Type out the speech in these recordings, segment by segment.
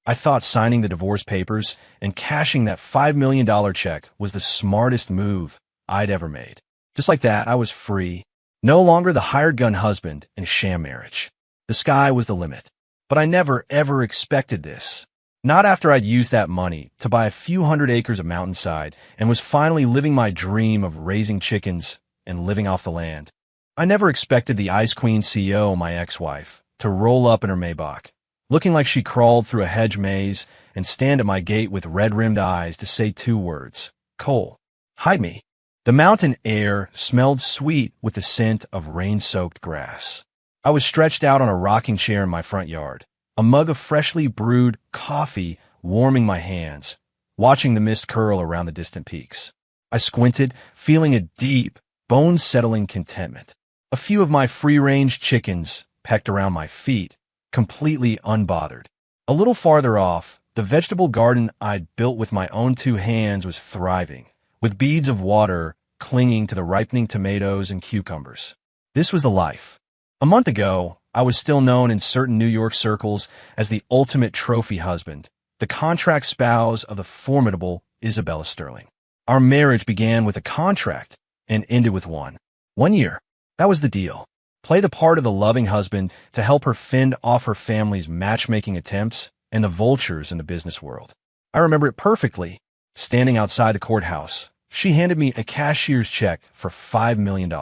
I thought signing the divorce papers and cashing that $5 million check was the smartest move I'd ever made. Just like that, I was free. No longer the hired gun husband in a sham marriage. The sky was the limit. But I never, ever expected this. Not after I'd used that money to buy a few hundred acres of mountainside and was finally living my dream of raising chickens and living off the land. I never expected the Ice Queen CEO, my ex-wife, to roll up in her Maybach, looking like she crawled through a hedge maze and stand at my gate with red-rimmed eyes to say two words, Cole, hide me. The mountain air smelled sweet with the scent of rain-soaked grass. I was stretched out on a rocking chair in my front yard, a mug of freshly brewed coffee warming my hands, watching the mist curl around the distant peaks. I squinted, feeling a deep, bone-settling contentment. A few of my free-range chickens pecked around my feet, completely unbothered. A little farther off, the vegetable garden I'd built with my own two hands was thriving, with beads of water clinging to the ripening tomatoes and cucumbers. This was the life. A month ago, I was still known in certain New York circles as the ultimate trophy husband, the contract spouse of the formidable Isabella Sterling. Our marriage began with a contract and ended with one. 1 year. That was the deal. Play the part of the loving husband to help her fend off her family's matchmaking attempts and the vultures in the business world. I remember it perfectly. Standing outside the courthouse, she handed me a cashier's check for $5 million.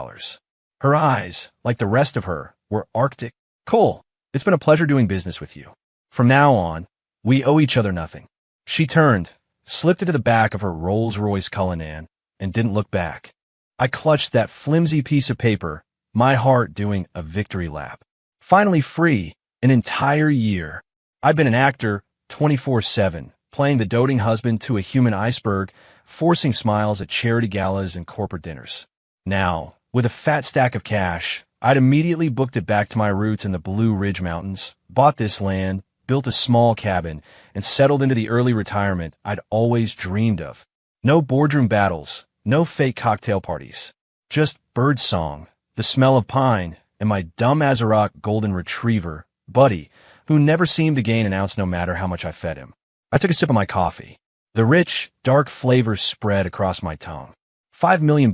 Her eyes, like the rest of her, were arctic. Cole, it's been a pleasure doing business with you. From now on, we owe each other nothing. She turned, slipped into the back of her Rolls-Royce Cullinan, and didn't look back. I clutched that flimsy piece of paper, my heart doing a victory lap. Finally free, an entire year. I've been an actor 24/7, playing the doting husband to a human iceberg, forcing smiles at charity galas and corporate dinners. Now, with a fat stack of cash, I'd immediately booked it back to my roots in the Blue Ridge Mountains, bought this land, built a small cabin, and settled into the early retirement I'd always dreamed of. No boardroom battles, no fake cocktail parties. Just birdsong, the smell of pine, and my dumb Azeroth golden retriever, Buddy, who never seemed to gain an ounce no matter how much I fed him. I took a sip of my coffee. The rich, dark flavor spread across my tongue. $5 million.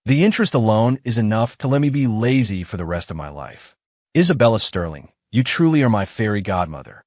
The interest alone is enough to let me be lazy for the rest of my life. Isabella Sterling, you truly are my fairy godmother.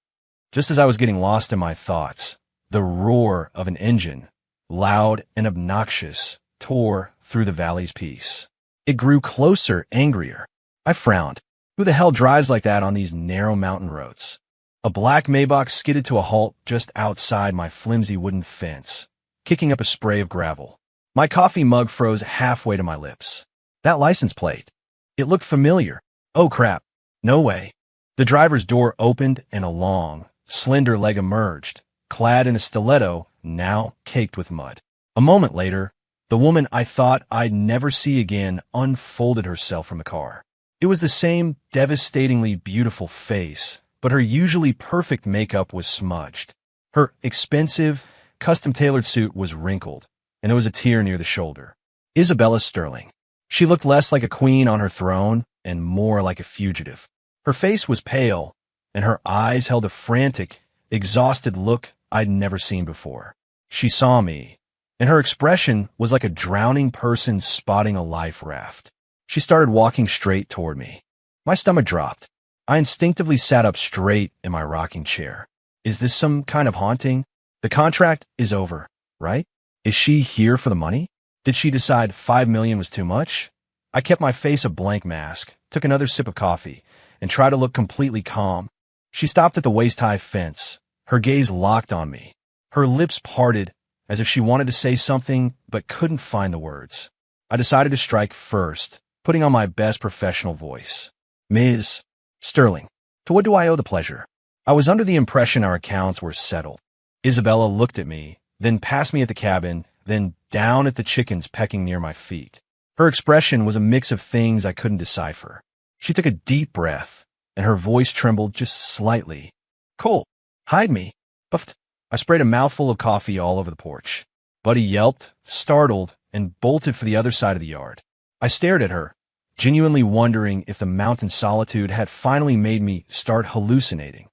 Just as I was getting lost in my thoughts, the roar of an engine, loud and obnoxious, tore through the valley's peace. It grew closer, angrier. I frowned. Who the hell drives like that on these narrow mountain roads? A black Maybach skidded to a halt just outside my flimsy wooden fence, kicking up a spray of gravel. My coffee mug froze halfway to my lips. That license plate. It looked familiar. Oh crap. No way. The driver's door opened and a long, slender leg emerged, clad in a stiletto, now caked with mud. A moment later, the woman I thought I'd never see again unfolded herself from the car. It was the same devastatingly beautiful face, but her usually perfect makeup was smudged. Her expensive, custom-tailored suit was wrinkled, and there was a tear near the shoulder. Isabella Sterling. She looked less like a queen on her throne and more like a fugitive. Her face was pale, and her eyes held a frantic, exhausted look I'd never seen before. She saw me, and her expression was like a drowning person spotting a life raft. She started walking straight toward me. My stomach dropped. I instinctively sat up straight in my rocking chair. Is this some kind of haunting? The contract is over, right? Is she here for the money? Did she decide $5 million was too much? I kept my face a blank mask, took another sip of coffee, and tried to look completely calm. She stopped at the waist-high fence, her gaze locked on me. Her lips parted as if she wanted to say something but couldn't find the words. I decided to strike first, putting on my best professional voice. Ms. Sterling, to what do I owe the pleasure? I was under the impression our accounts were settled. Isabella looked at me, then past me at the cabin, then down at the chickens pecking near my feet. Her expression was a mix of things I couldn't decipher. She took a deep breath, and her voice trembled just slightly. Cole, hide me. Puffed. I sprayed a mouthful of coffee all over the porch. Buddy yelped, startled, and bolted for the other side of the yard. I stared at her, genuinely wondering if the mountain solitude had finally made me start hallucinating.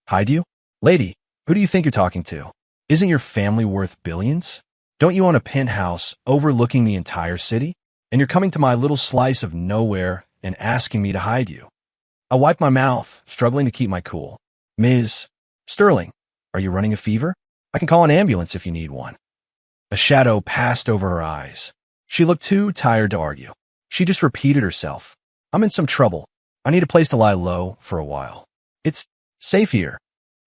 Hide you? Lady, Who do you think you're talking to? Isn't your family worth billions? Don't you own a penthouse overlooking the entire city? And you're coming to my little slice of nowhere and asking me to hide you. I wiped my mouth, struggling to keep my cool. Ms. Sterling, are you running a fever? I can call an ambulance if you need one. A shadow passed over her eyes. She looked too tired to argue. She just repeated herself. I'm in some trouble. I need a place to lie low for a while. It's safe here.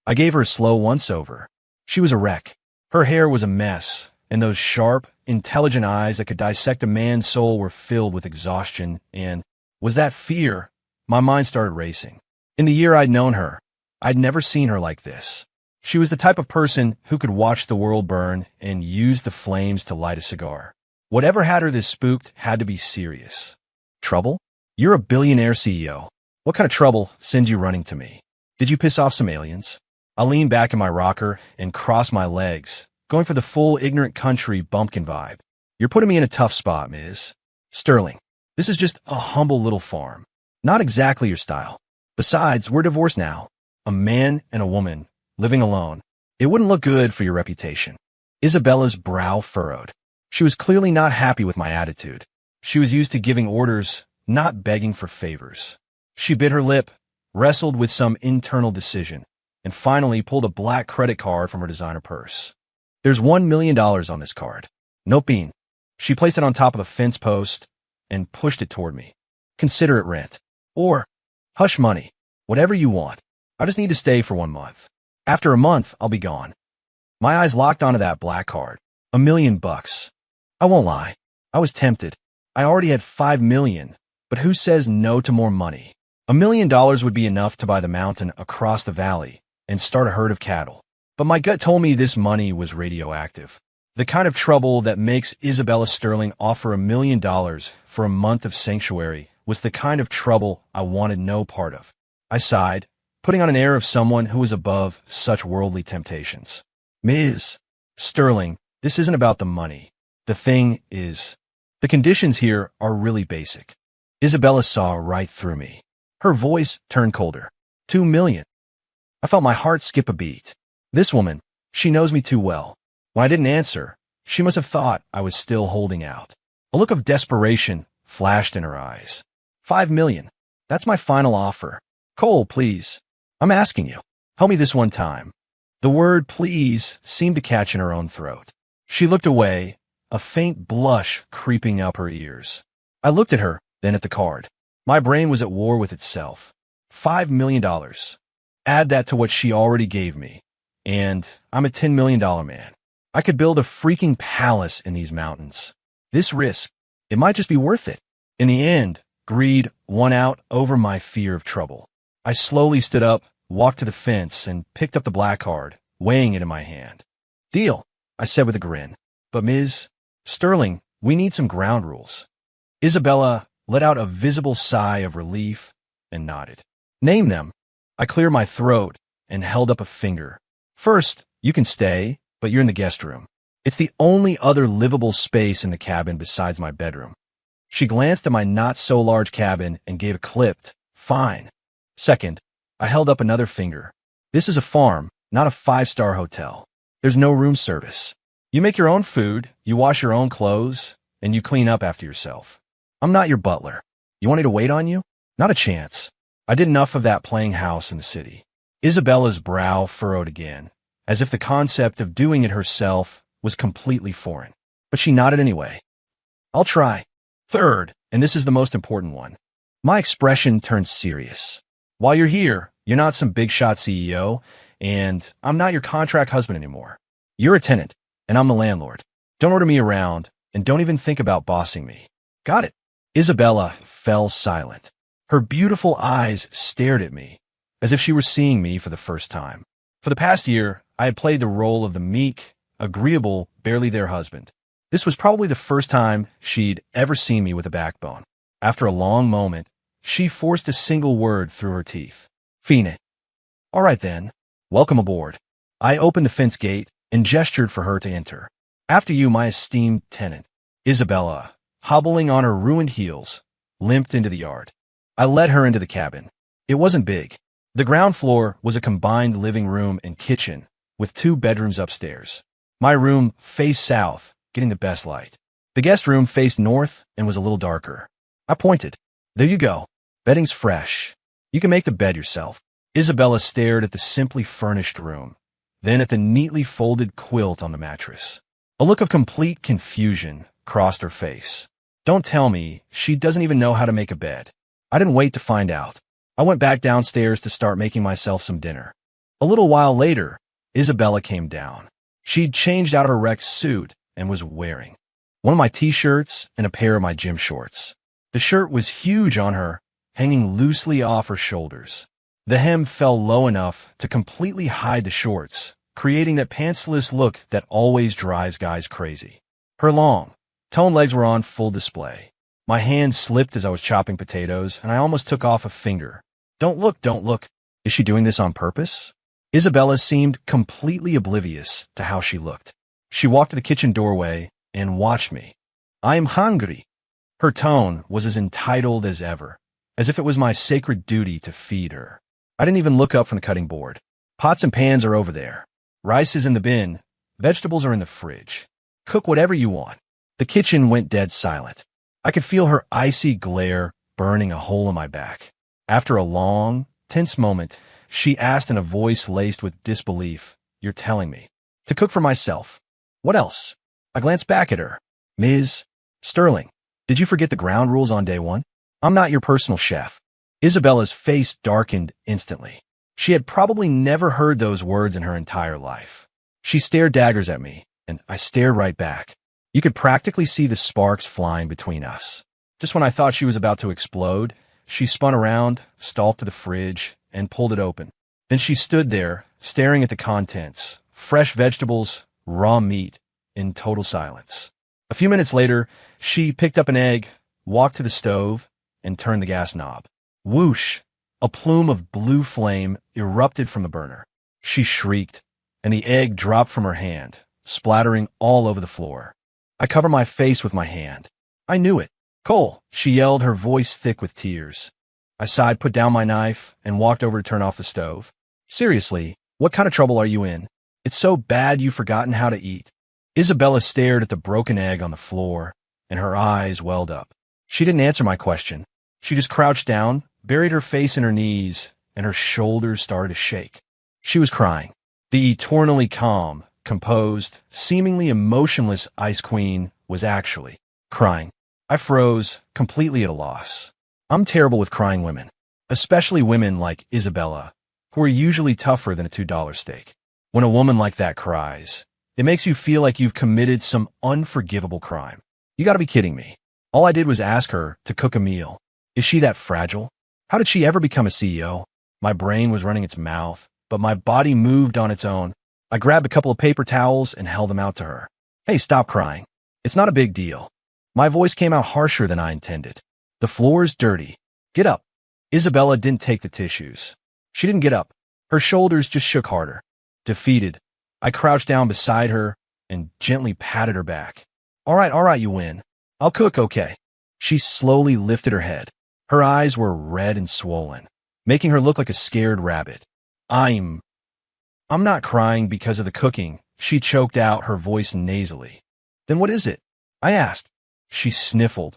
I gave her a slow once-over. She was a wreck. Her hair was a mess, and those sharp, intelligent eyes that could dissect a man's soul were filled with exhaustion, and was that fear? My mind started racing. In the year I'd known her, I'd never seen her like this. She was the type of person who could watch the world burn and use the flames to light a cigar. Whatever had her this spooked had to be serious. Trouble? You're a billionaire CEO. What kind of trouble sends you running to me? Did you piss off some aliens? I leaned back in my rocker and crossed my legs, going for the full ignorant country bumpkin vibe. You're putting me in a tough spot, Ms. Sterling. This is just a humble little farm. Not exactly your style. Besides, we're divorced now. A man and a woman, living alone. It wouldn't look good for your reputation. Isabella's brow furrowed. She was clearly not happy with my attitude. She was used to giving orders, not begging for favors. She bit her lip, wrestled with some internal decision, and finally pulled a black credit card from her designer purse. There's $1 million on this card. No bean. She placed it on top of a fence post and pushed it toward me. Consider it rent. Or hush money. Whatever you want. I just need to stay for 1 month. After a month, I'll be gone. My eyes locked onto that black card. $1 million. I won't lie. I was tempted. I already had $5 million, but who says no to more money? $1 million would be enough to buy the mountain across the valley and start a herd of cattle. But my gut told me this money was radioactive. The kind of trouble that makes Isabella Sterling offer $1 million for a month of sanctuary was the kind of trouble I wanted no part of. I sighed, putting on an air of someone who was above such worldly temptations. Ms. Sterling, this isn't about the money. The thing is, the conditions here are really basic. Isabella saw right through me. Her voice turned colder. $2 million. I felt my heart skip a beat. This woman, she knows me too well. When I didn't answer, she must have thought I was still holding out. A look of desperation flashed in her eyes. $5 million. That's my final offer. Cole, please. I'm asking you. Help me this one time. The word please seemed to catch in her own throat. She looked away, a faint blush creeping up her ears. I looked at her, then at the card. My brain was at war with itself. $5 million. Add that to what she already gave me, and I'm a $10 million man. I could build a freaking palace in these mountains. This risk, it might just be worth it. In the end, greed won out over my fear of trouble. I slowly stood up, walked to the fence, and picked up the black card, weighing it in my hand. Deal, I said with a grin. But Ms. Sterling, we need some ground rules. Isabella let out a visible sigh of relief and nodded. Name them. I cleared my throat and held up a finger. First, you can stay, but you're in the guest room. It's the only other livable space in the cabin besides my bedroom. She glanced at my not-so-large cabin and gave a clipped, fine. Second, I held up another finger. This is a farm, not a 5-star hotel. There's no room service. You make your own food, you wash your own clothes, and you clean up after yourself. I'm not your butler. You want me to wait on you? Not a chance. I did enough of that playing house in the city. Isabella's brow furrowed again, as if the concept of doing it herself was completely foreign. But she nodded anyway. I'll try. Third, and this is the most important one. My expression turned serious. While you're here, you're not some big-shot CEO, and I'm not your contract husband anymore. You're a tenant, and I'm the landlord. Don't order me around, and don't even think about bossing me. Got it. Isabella fell silent. Her beautiful eyes stared at me, as if she were seeing me for the first time. For the past year, I had played the role of the meek, agreeable, barely there husband. This was probably the first time she'd ever seen me with a backbone. After a long moment, she forced a single word through her teeth. Fine. All right then. Welcome aboard. I opened the fence gate and gestured for her to enter. After you, my esteemed tenant. Isabella, hobbling on her ruined heels, limped into the yard. I led her into the cabin. It wasn't big. The ground floor was a combined living room and kitchen, with 2 bedrooms upstairs. My room faced south, getting the best light. The guest room faced north and was a little darker. I pointed. There you go. Bedding's fresh. You can make the bed yourself. Isabella stared at the simply furnished room, then at the neatly folded quilt on the mattress. A look of complete confusion crossed her face. Don't tell me she doesn't even know how to make a bed. I didn't wait to find out. I went back downstairs to start making myself some dinner. A little while later, Isabella came down. She'd changed out her rec suit and was wearing one of my t-shirts and a pair of my gym shorts. The shirt was huge on her, hanging loosely off her shoulders. The hem fell low enough to completely hide the shorts, creating that pantsless look that always drives guys crazy. Her long, toned legs were on full display. My hand slipped as I was chopping potatoes, and I almost took off a finger. Don't look, don't look. Is she doing this on purpose? Isabella seemed completely oblivious to how she looked. She walked to the kitchen doorway and watched me. I'm hungry. Her tone was as entitled as ever, as if it was my sacred duty to feed her. I didn't even look up from the cutting board. Pots and pans are over there. Rice is in the bin. Vegetables are in the fridge. Cook whatever you want. The kitchen went dead silent. I could feel her icy glare burning a hole in my back. After a long, tense moment, she asked in a voice laced with disbelief, "You're telling me to cook for myself? What else?" I glanced back at her. "Ms. Sterling, did you forget the ground rules on day one? I'm not your personal chef." Isabella's face darkened instantly. She had probably never heard those words in her entire life. She stared daggers at me, and I stared right back. You could practically see the sparks flying between us. Just when I thought she was about to explode, she spun around, stalked to the fridge, and pulled it open. Then she stood there, staring at the contents, fresh vegetables, raw meat, in total silence. A few minutes later, she picked up an egg, walked to the stove, and turned the gas knob. Whoosh! A plume of blue flame erupted from the burner. She shrieked, and the egg dropped from her hand, splattering all over the floor. I covered my face with my hand. I knew it. "Cole," she yelled, her voice thick with tears. I sighed, put down my knife, and walked over to turn off the stove. "Seriously, what kind of trouble are you in? It's so bad you've forgotten how to eat." Isabella stared at the broken egg on the floor, and her eyes welled up. She didn't answer my question. She just crouched down, buried her face in her knees, and her shoulders started to shake. She was crying. The eternally calm, composed, seemingly emotionless Ice Queen was actually crying. I froze, completely at a loss. I'm terrible with crying women, especially women like Isabella, who are usually tougher than a $2 steak. When a woman like that cries, it makes you feel like you've committed some unforgivable crime. You gotta be kidding me. All I did was ask her to cook a meal. Is she that fragile? How did she ever become a CEO? My brain was running its mouth, but my body moved on its own. I grabbed a couple of paper towels and held them out to her. "Hey, stop crying. It's not a big deal." My voice came out harsher than I intended. "The floor's dirty. Get up." Isabella didn't take the tissues. She didn't get up. Her shoulders just shook harder. Defeated, I crouched down beside her and gently patted her back. All right, you win. I'll cook, okay." She slowly lifted her head. Her eyes were red and swollen, making her look like a scared rabbit. I'm not crying because of the cooking," she choked out, her voice nasally. "Then what is it?" I asked. She sniffled,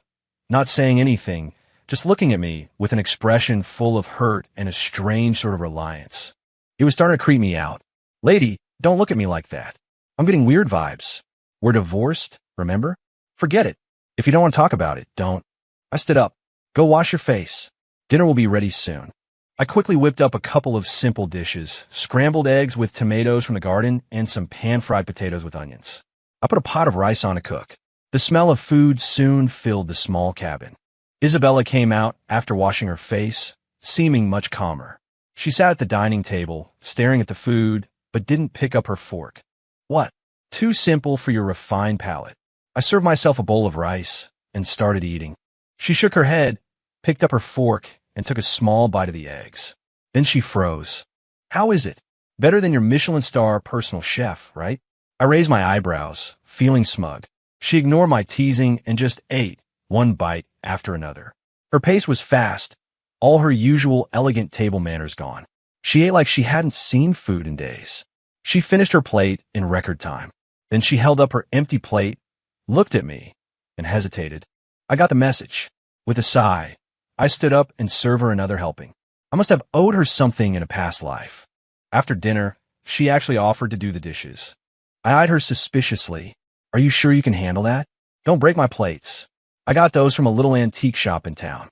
not saying anything, just looking at me with an expression full of hurt and a strange sort of reliance. It was starting to creep me out. "Lady, don't look at me like that. I'm getting weird vibes. We're divorced, remember? Forget it. If you don't want to talk about it, don't." I stood up. "Go wash your face. Dinner will be ready soon." I quickly whipped up a couple of simple dishes, scrambled eggs with tomatoes from the garden and some pan-fried potatoes with onions. I put a pot of rice on to cook. The smell of food soon filled the small cabin. Isabella came out after washing her face, seeming much calmer. She sat at the dining table, staring at the food, but didn't pick up her fork. "What? Too simple for your refined palate." I served myself a bowl of rice and started eating. She shook her head, picked up her fork, and took a small bite of the eggs. Then she froze. "How is it? Better than your Michelin star personal chef, right?" I raised my eyebrows, feeling smug. She ignored my teasing and just ate, one bite after another. Her pace was fast, all her usual elegant table manners gone. She ate like she hadn't seen food in days. She finished her plate in record time. Then she held up her empty plate, looked at me, and hesitated. I got the message. With a sigh, I stood up and served her another helping. I must have owed her something in a past life. After dinner, she actually offered to do the dishes. I eyed her suspiciously. Are you sure you can handle that? Don't break my plates. I got those from a little antique shop in town.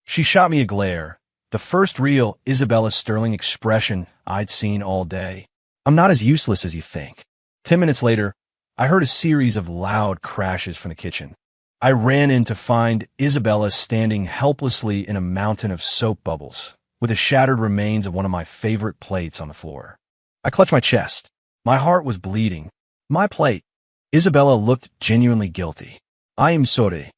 She shot me a glare, the first real Isabella Sterling expression I'd seen all day. I'm not as useless as you think. 10 minutes later, I heard a series of loud crashes from the kitchen. I ran in to find Isabella standing helplessly in a mountain of soap bubbles, with the shattered remains of one of my favorite plates on the floor. I clutched my chest. My heart was bleeding. My plate. Isabella looked genuinely guilty. I am sorry.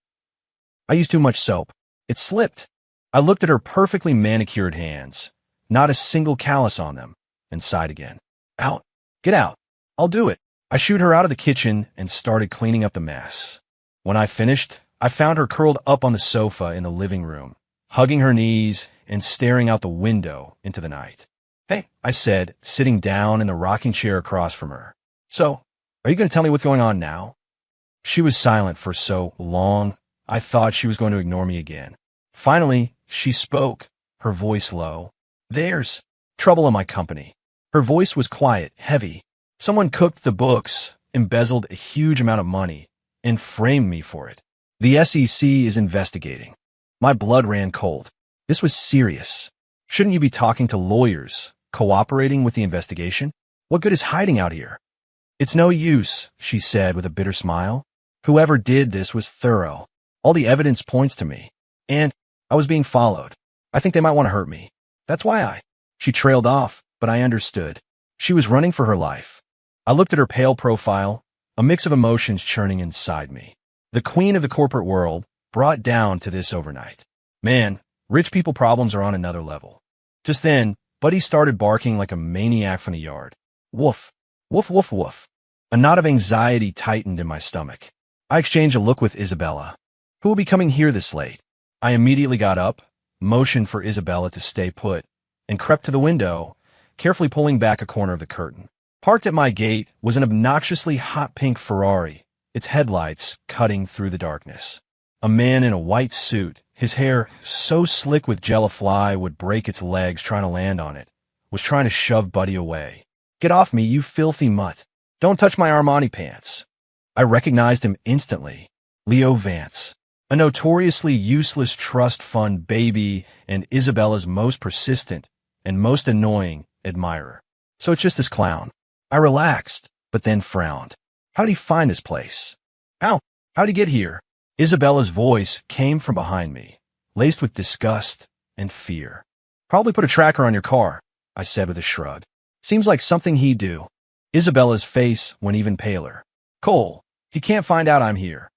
I used too much soap. It slipped. I looked at her perfectly manicured hands, not a single callus on them, and sighed again. Out. Get out. I'll do it. I shooed her out of the kitchen and started cleaning up the mess. When I finished, I found her curled up on the sofa in the living room, hugging her knees and staring out the window into the night. Hey, I said, sitting down in the rocking chair across from her. So, are you going to tell me what's going on now? She was silent for so long, I thought she was going to ignore me again. Finally, she spoke, her voice low. There's trouble in my company. Her voice was quiet, heavy. Someone cooked the books, embezzled a huge amount of money, and framed me for it. The SEC is investigating. My blood ran cold. This was serious. Shouldn't you be talking to lawyers, cooperating with the investigation? What good is hiding out here? It's no use, she said with a bitter smile. Whoever did this was thorough. All the evidence points to me. And I was being followed. I think they might want to hurt me. That's why She trailed off, but I understood. She was running for her life. I looked at her pale profile, a mix of emotions churning inside me. The queen of the corporate world, brought down to this overnight. Man, rich people problems are on another level. Just then, Buddy started barking like a maniac from the yard. Woof, woof, woof, woof. A knot of anxiety tightened in my stomach. I exchanged a look with Isabella. Who will be coming here this late? I immediately got up, motioned for Isabella to stay put, and crept to the window, carefully pulling back a corner of the curtain. Parked at my gate was an obnoxiously hot pink Ferrari, its headlights cutting through the darkness. A man in a white suit, his hair so slick with Gelafly would break its legs trying to land on it, was trying to shove Buddy away. Get off me, you filthy mutt. Don't touch my Armani pants. I recognized him instantly. Leo Vance, a notoriously useless trust fund baby and Isabella's most persistent and most annoying admirer. So it's just this clown. I relaxed, but then frowned. How'd he find this place? How'd he get here? Isabella's voice came from behind me, laced with disgust and fear. Probably put a tracker on your car, I said with a shrug. Seems like something he'd do. Isabella's face went even paler. Cole, he can't find out I'm here.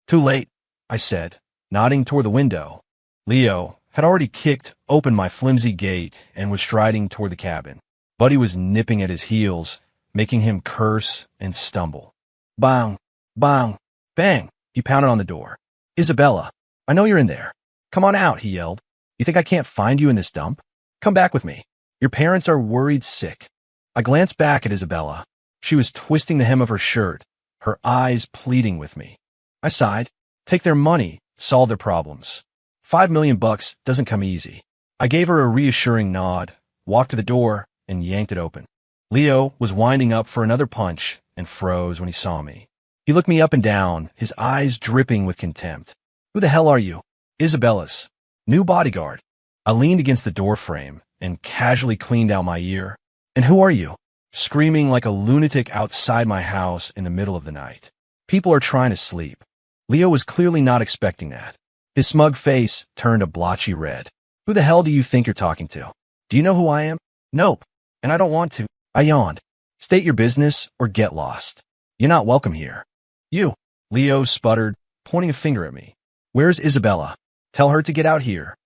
Too late, I said, nodding toward the window. Leo had already kicked open my flimsy gate and was striding toward the cabin. Buddy was nipping at his heels, making him curse and stumble. Bang, bang, bang. He pounded on the door. Isabella, I know you're in there. Come on out, he yelled. You think I can't find you in this dump? Come back with me. Your parents are worried sick. I glanced back at Isabella. She was twisting the hem of her shirt, her eyes pleading with me. I sighed. Take their money, solve their problems. $5 million doesn't come easy. I gave her a reassuring nod, walked to the door, and yanked it open. Leo was winding up for another punch and froze when he saw me. He looked me up and down, his eyes dripping with contempt. Who the hell are you? Isabella's new bodyguard. I leaned against the door frame and casually cleaned out my ear. And who are you? Screaming like a lunatic outside my house in the middle of the night. People are trying to sleep. Leo was clearly not expecting that. His smug face turned a blotchy red. Who the hell do you think you're talking to? Do you know who I am? Nope. And I don't want to. I yawned. State your business or get lost. You're not welcome here. You. Leo sputtered, pointing a finger at me. Where's Isabella? Tell her to get out here.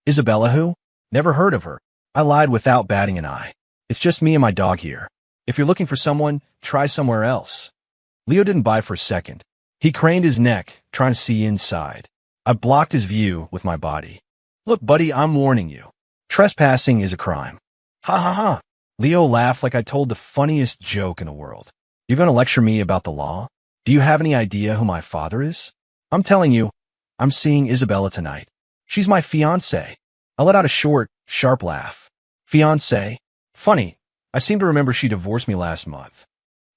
Isabella who? Never heard of her. I lied without batting an eye. It's just me and my dog here. If you're looking for someone, try somewhere else. Leo didn't buy for a second. He craned his neck, trying to see inside. I blocked his view with my body. Look, buddy, I'm warning you. Trespassing is a crime. Ha ha ha. Leo laughed like I told the funniest joke in the world. You're going to lecture me about the law? Do you have any idea who my father is? I'm telling you, I'm seeing Isabella tonight. She's my fiancée. I let out a short, sharp laugh. Fiancée? Funny. I seem to remember she divorced me last month.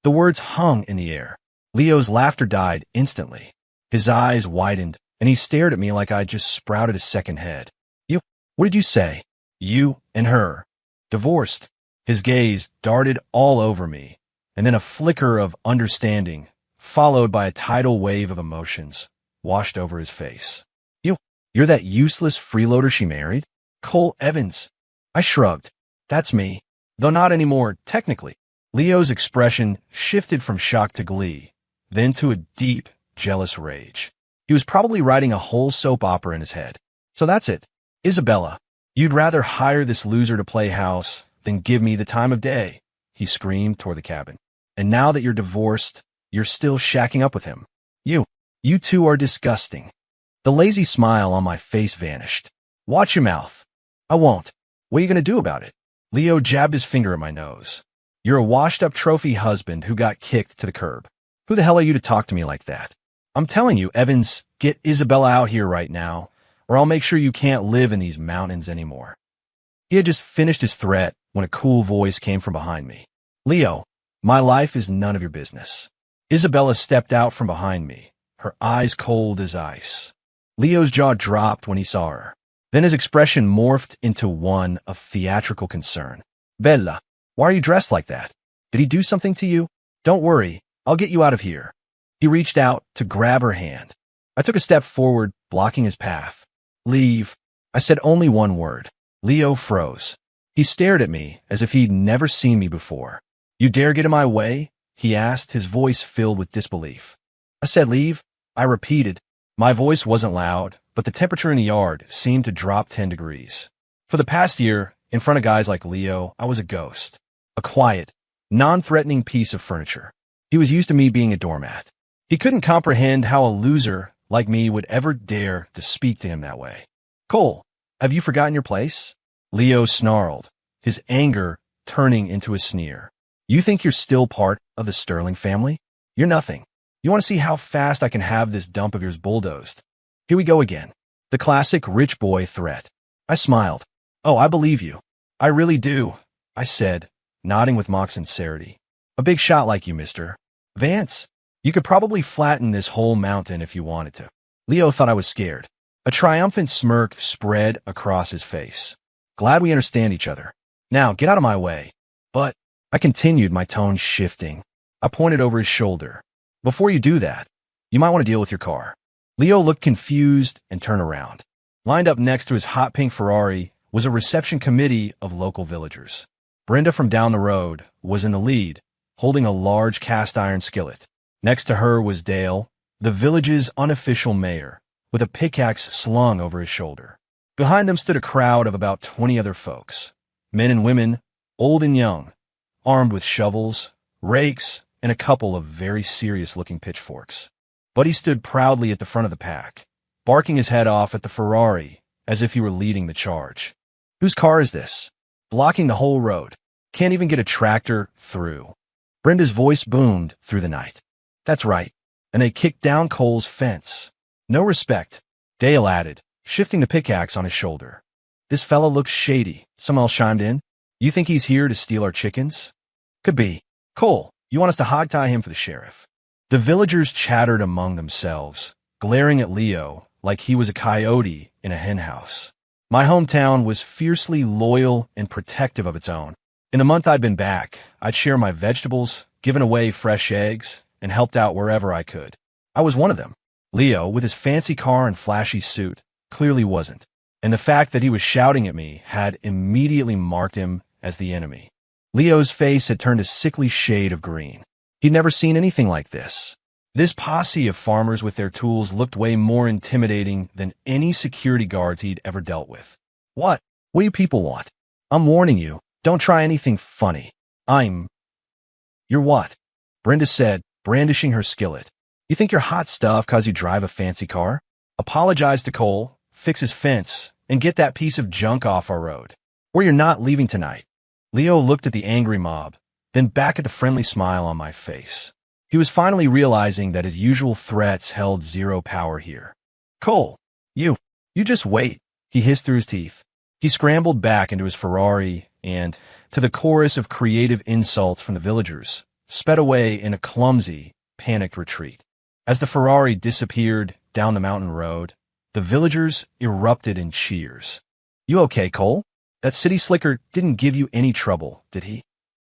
The words hung in the air. Leo's laughter died instantly. His eyes widened, and he stared at me like I'd just sprouted a second head. You? What did you say? You and her. Divorced. His gaze darted all over me, and then a flicker of understanding, followed by a tidal wave of emotions, washed over his face. You're that useless freeloader she married? Cole Evans. I shrugged. That's me. Though not anymore, technically. Leo's expression shifted from shock to glee, then to a deep, jealous rage. He was probably writing a whole soap opera in his head. So that's it. Isabella, you'd rather hire this loser to play house than give me the time of day, he screamed toward the cabin. And now that you're divorced, you're still shacking up with him. You two are disgusting. The lazy smile on my face vanished. Watch your mouth. I won't. What are you going to do about it? Leo jabbed his finger at my nose. You're a washed-up trophy husband who got kicked to the curb. Who the hell are you to talk to me like that? I'm telling you, Evans, get Isabella out here right now, or I'll make sure you can't live in these mountains anymore. He had just finished his threat when a cool voice came from behind me. Leo, my life is none of your business. Isabella stepped out from behind me, her eyes cold as ice. Leo's jaw dropped when he saw her. Then his expression morphed into one of theatrical concern. Bella, why are you dressed like that? Did he do something to you? Don't worry, I'll get you out of here. He reached out to grab her hand. I took a step forward, blocking his path. Leave. I said only one word. Leo froze. He stared at me as if he'd never seen me before. You dare get in my way? He asked, his voice filled with disbelief. I said leave. I repeated. My voice wasn't loud, but the temperature in the yard seemed to drop 10 degrees. For the past year, in front of guys like Leo, I was a ghost. A quiet, non-threatening piece of furniture. He was used to me being a doormat. He couldn't comprehend how a loser like me would ever dare to speak to him that way. Cole, have you forgotten your place? Leo snarled, his anger turning into a sneer. You think you're still part of the Sterling family? You're nothing. You want to see how fast I can have this dump of yours bulldozed? Here we go again. The classic rich boy threat. I smiled. Oh, I believe you. I really do, I said, nodding with mock sincerity. A big shot like you, mister. Vance, you could probably flatten this whole mountain if you wanted to. Leo thought I was scared. A triumphant smirk spread across his face. Glad we understand each other. Now, get out of my way. But, I continued, my tone shifting. I pointed over his shoulder. Before you do that, you might want to deal with your car. Leo looked confused and turned around. Lined up next to his hot pink Ferrari was a reception committee of local villagers. Brenda from down the road was in the lead, holding a large cast iron skillet. Next to her was Dale, the village's unofficial mayor, with a pickaxe slung over his shoulder. Behind them stood a crowd of about 20 other folks, men and women, old and young, armed with shovels, rakes, and a couple of very serious-looking pitchforks. Buddy stood proudly at the front of the pack, barking his head off at the Ferrari as if he were leading the charge. Whose car is this? Blocking the whole road. Can't even get a tractor through. Brenda's voice boomed through the night. That's right. And they kicked down Cole's fence. No respect, Dale added, shifting the pickaxe on his shoulder. This fella looks shady, someone else chimed in. You think he's here to steal our chickens? Could be. Cole, you want us to hogtie him for the sheriff? The villagers chattered among themselves, glaring at Leo like he was a coyote in a henhouse. My hometown was fiercely loyal and protective of its own. In the month I'd been back, I'd share my vegetables, given away fresh eggs, and helped out wherever I could. I was one of them. Leo, with his fancy car and flashy suit, clearly wasn't. And the fact that he was shouting at me had immediately marked him as the enemy. Leo's face had turned a sickly shade of green. He'd never seen anything like this. This posse of farmers with their tools looked way more intimidating than any security guards he'd ever dealt with. What do you people want? I'm warning you, don't try anything funny. You're what? Brenda said, brandishing her skillet. You think you're hot stuff 'cause you drive a fancy car? Apologize to Cole, fix his fence, and get that piece of junk off our road. Or you're not leaving tonight. Leo looked at the angry mob, then back at the friendly smile on my face. He was finally realizing that his usual threats held zero power here. Cole, you just wait, he hissed through his teeth. He scrambled back into his Ferrari and, to the chorus of creative insults from the villagers, sped away in a clumsy, panicked retreat. As the Ferrari disappeared down the mountain road, the villagers erupted in cheers. You okay, Cole? That city slicker didn't give you any trouble, did he?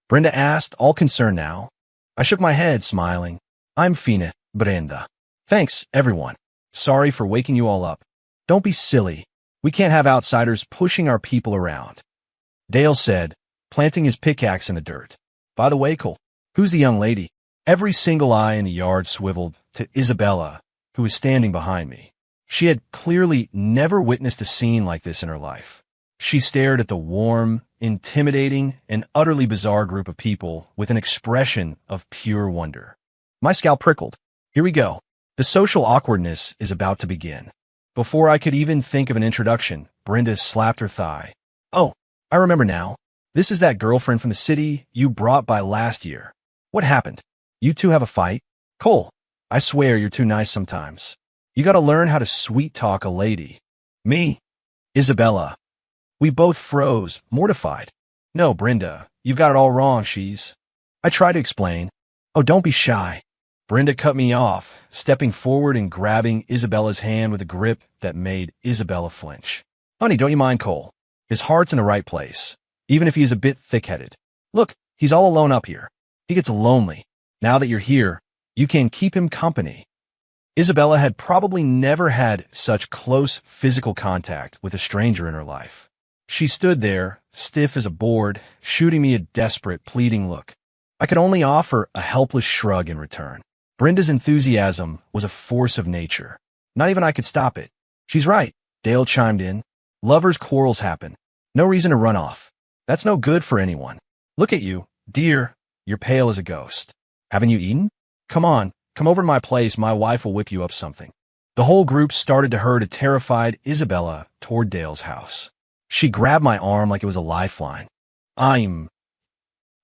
Brenda asked, all concerned now. I shook my head, smiling. I'm fine, Brenda. Thanks, everyone. Sorry for waking you all up. Don't be silly. We can't have outsiders pushing our people around. Dale said, planting his pickaxe in the dirt. By the way, Cole, who's the young lady? Every single eye in the yard swiveled to Isabella, who was standing behind me. She had clearly never witnessed a scene like this in her life. She stared at the warm, intimidating, and utterly bizarre group of people with an expression of pure wonder. My scalp prickled. Here we go. The social awkwardness is about to begin. Before I could even think of an introduction, Brenda slapped her thigh. Oh, I remember now. This is that girlfriend from the city you brought by last year. What happened? You two have a fight? Cole, I swear you're too nice sometimes. You gotta learn how to sweet-talk a lady. Me? Isabella. We both froze, mortified. No, Brenda, you've got it all wrong, I tried to explain. Oh, don't be shy. Brenda cut me off, stepping forward and grabbing Isabella's hand with a grip that made Isabella flinch. Honey, don't you mind Cole? His heart's in the right place, even if he's a bit thick-headed. Look, he's all alone up here. He gets lonely. Now that you're here, you can keep him company. Isabella had probably never had such close physical contact with a stranger in her life. She stood there, stiff as a board, shooting me a desperate, pleading look. I could only offer a helpless shrug in return. Brenda's enthusiasm was a force of nature. Not even I could stop it. She's right, Dale chimed in. Lovers' quarrels happen. No reason to run off. That's no good for anyone. Look at you, dear. You're pale as a ghost. Haven't you eaten? Come on, come over to my place. My wife will whip you up something. The whole group started to herd a terrified Isabella toward Dale's house. She grabbed my arm like it was a lifeline. I'm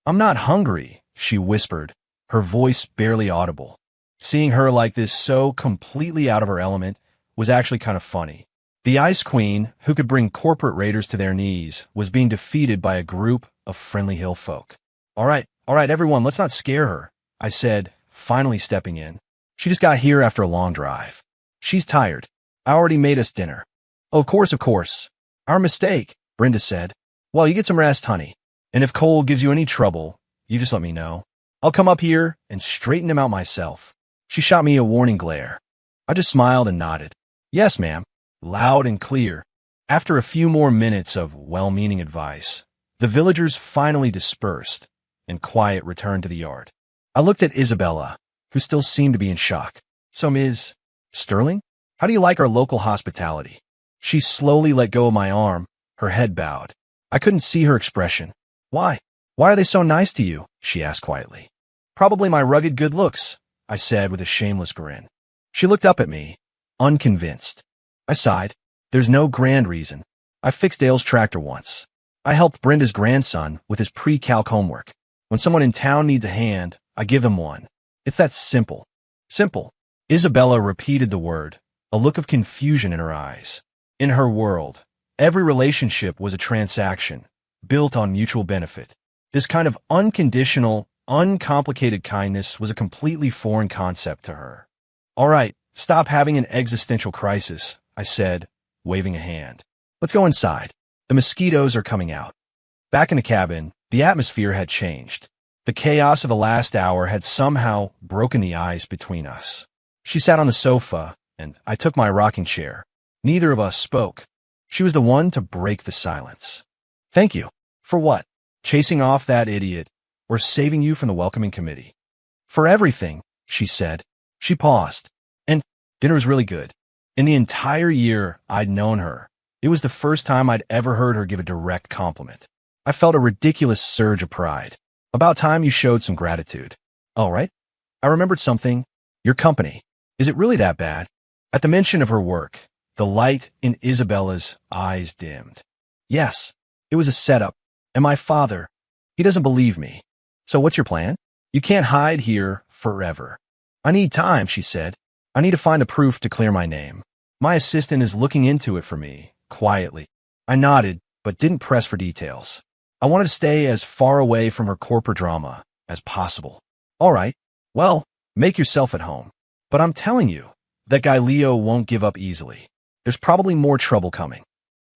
not hungry, she whispered, her voice barely audible. Seeing her like this so completely out of her element was actually kind of funny. The Ice Queen, who could bring corporate raiders to their knees, was being defeated by a group of friendly hill folk. All right, everyone, let's not scare her, I said, finally stepping in. She just got here after a long drive. She's tired. I already made us dinner. Oh, of course. Our mistake, Brenda said. Well, you get some rest, honey. And if Cole gives you any trouble, you just let me know. I'll come up here and straighten him out myself. She shot me a warning glare. I just smiled and nodded. Yes, ma'am. Loud and clear. After a few more minutes of well-meaning advice, the villagers finally dispersed, and quiet returned to the yard. I looked at Isabella, who still seemed to be in shock. So, Ms. Sterling, how do you like our local hospitality? She slowly let go of my arm, her head bowed. I couldn't see her expression. Why? Why are they so nice to you? She asked quietly. Probably my rugged good looks, I said with a shameless grin. She looked up at me, unconvinced. I sighed. There's no grand reason. I fixed Dale's tractor once. I helped Brenda's grandson with his pre-calc homework. When someone in town needs a hand, I give them one. It's that simple. Simple. Isabella repeated the word, a look of confusion in her eyes. In her world, every relationship was a transaction, built on mutual benefit. This kind of unconditional, uncomplicated kindness was a completely foreign concept to her. All right, stop having an existential crisis, I said, waving a hand. Let's go inside. The mosquitoes are coming out. Back in the cabin, the atmosphere had changed. The chaos of the last hour had somehow broken the ice between us. She sat on the sofa, and I took my rocking chair. Neither of us spoke. She was the one to break the silence. Thank you. For what? Chasing off that idiot, or saving you from the welcoming committee? For everything, she said. She paused. And dinner was really good. In the entire year I'd known her, it was the first time I'd ever heard her give a direct compliment. I felt a ridiculous surge of pride. About time you showed some gratitude. All right. I remembered something. Your company. Is it really that bad? At the mention of her work, the light in Isabella's eyes dimmed. Yes, it was a setup, and my father, He doesn't believe me. So what's your plan? You can't hide here forever. I need time, she said. I need to find the proof to clear my name. My assistant is looking into it for me, quietly. I nodded, but didn't press for details. I wanted to stay as far away from her corporate drama as possible. All right, well, make yourself at home. But I'm telling you, that guy Leo won't give up easily. There's probably more trouble coming.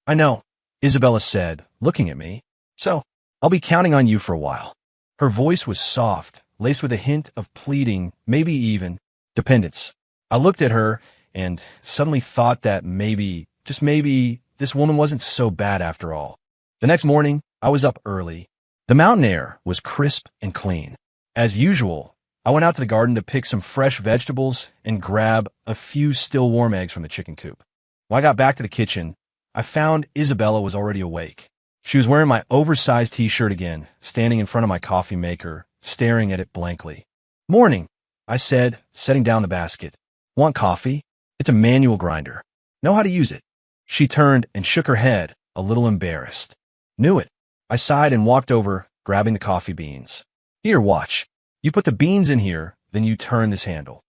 I know, Isabella said, looking at me. So, I'll be counting on you for a while. Her voice was soft, laced with a hint of pleading, maybe even dependence. I looked at her and suddenly thought that maybe, just maybe, this woman wasn't so bad after all. The next morning, I was up early. The mountain air was crisp and clean. As usual, I went out to the garden to pick some fresh vegetables and grab a few still warm eggs from the chicken coop. When I got back to the kitchen, I found Isabella was already awake. She was wearing my oversized t-shirt again, standing in front of my coffee maker, staring at it blankly. Morning, I said, setting down the basket. Want coffee? It's a manual grinder. Know how to use it? She turned and shook her head, a little embarrassed. Knew it. I sighed and walked over, grabbing the coffee beans. Here, watch. You put the beans in here, then you turn this handle.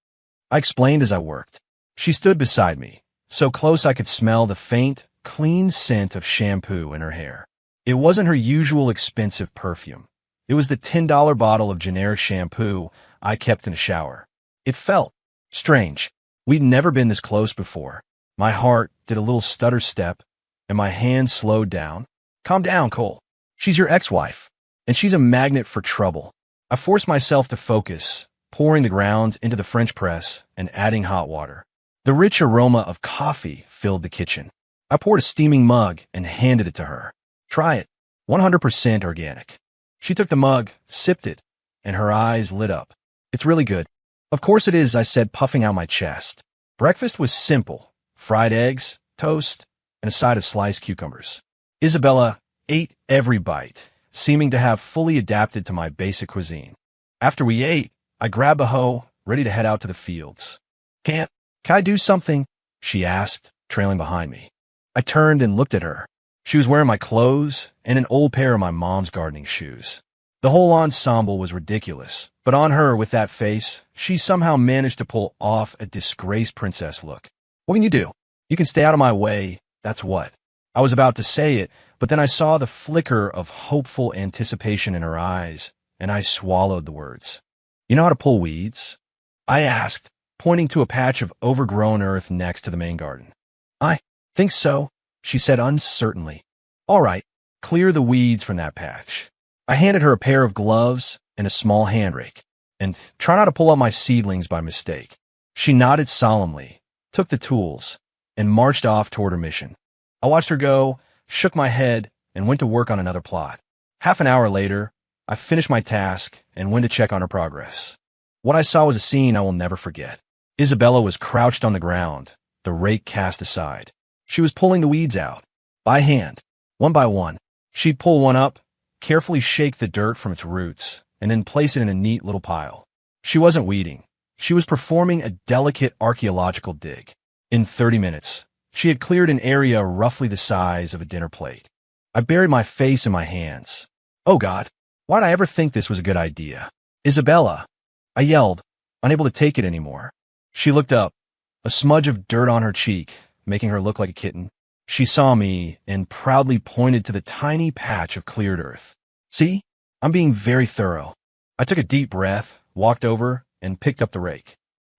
I explained as I worked. She stood beside me, so close I could smell the faint, clean scent of shampoo in her hair. It wasn't her usual expensive perfume. It was the $10 bottle of generic shampoo I kept in a shower. It felt strange. We'd never been this close before. My heart did a little stutter step, and my hand slowed down. Calm down, Cole. She's your ex-wife, and she's a magnet for trouble. I forced myself to focus, pouring the grounds into the French press and adding hot water. The rich aroma of coffee filled the kitchen. I poured a steaming mug and handed it to her. Try it. 100% organic. She took the mug, sipped it, and her eyes lit up. It's really good. Of course it is, I said, puffing out my chest. Breakfast was simple. Fried eggs, toast, and a side of sliced cucumbers. Isabella ate every bite, seeming to have fully adapted to my basic cuisine. After we ate, I grabbed a hoe, ready to head out to the fields. Can I do something? She asked, trailing behind me. I turned and looked at her. She was wearing my clothes and an old pair of my mom's gardening shoes. The whole ensemble was ridiculous, but on her, with that face, she somehow managed to pull off a disgraced princess look. What can you do? You can stay out of my way, that's what. I was about to say it, but then I saw the flicker of hopeful anticipation in her eyes, and I swallowed the words. You know how to pull weeds? I asked, pointing to a patch of overgrown earth next to the main garden. I think so, she said uncertainly. All right, clear the weeds from that patch. I handed her a pair of gloves and a small hand rake, and try not to pull up my seedlings by mistake. She nodded solemnly, took the tools, and marched off toward her mission. I watched her go, shook my head, and went to work on another plot. Half an hour later, I finished my task and went to check on her progress. What I saw was a scene I will never forget. Isabella was crouched on the ground, the rake cast aside. She was pulling the weeds out, by hand, one by one. She'd pull one up, carefully shake the dirt from its roots, and then place it in a neat little pile. She wasn't weeding. She was performing a delicate archaeological dig. In 30 minutes, she had cleared an area roughly the size of a dinner plate. I buried my face in my hands. Oh God, why'd I ever think this was a good idea? Isabella, I yelled, unable to take it anymore. She looked up, a smudge of dirt on her cheek, making her look like a kitten. She saw me and proudly pointed to the tiny patch of cleared earth. See, I'm being very thorough. I took a deep breath, walked over, and picked up the rake.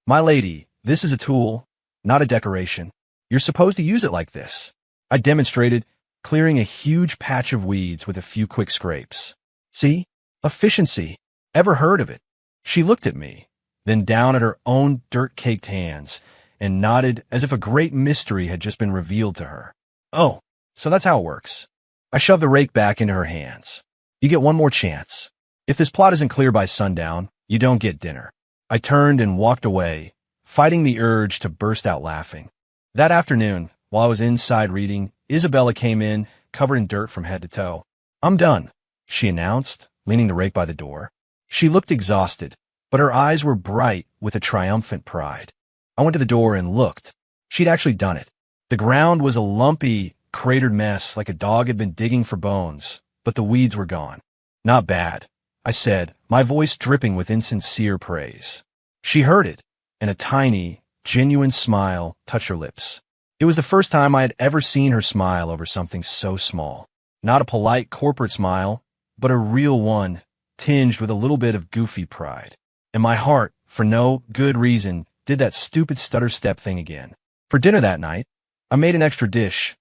My lady, this is a tool, not a decoration. You're supposed to use it like this. I demonstrated, clearing a huge patch of weeds with a few quick scrapes. See? Efficiency. Ever heard of it? She looked at me, then down at her own dirt-caked hands, and nodded as if a great mystery had just been revealed to her. Oh, so that's how it works. I shoved the rake back into her hands. You get one more chance. If this plot isn't clear by sundown, you don't get dinner. I turned and walked away, fighting the urge to burst out laughing. That afternoon, while I was inside reading, Isabella came in, covered in dirt from head to toe. I'm done, she announced, leaning the rake by the door. She looked exhausted, but her eyes were bright with a triumphant pride. I went to the door and looked. She'd actually done it. The ground was a lumpy, cratered mess like a dog had been digging for bones, but the weeds were gone. Not bad, I said, my voice dripping with insincere praise. She heard it, and a tiny, genuine smile touched her lips. It was the first time I had ever seen her smile over something so small. Not a polite corporate smile, but a real one, tinged with a little bit of goofy pride. And my heart, for no good reason, did that stupid stutter step thing again. For dinner that night, I made an extra dish,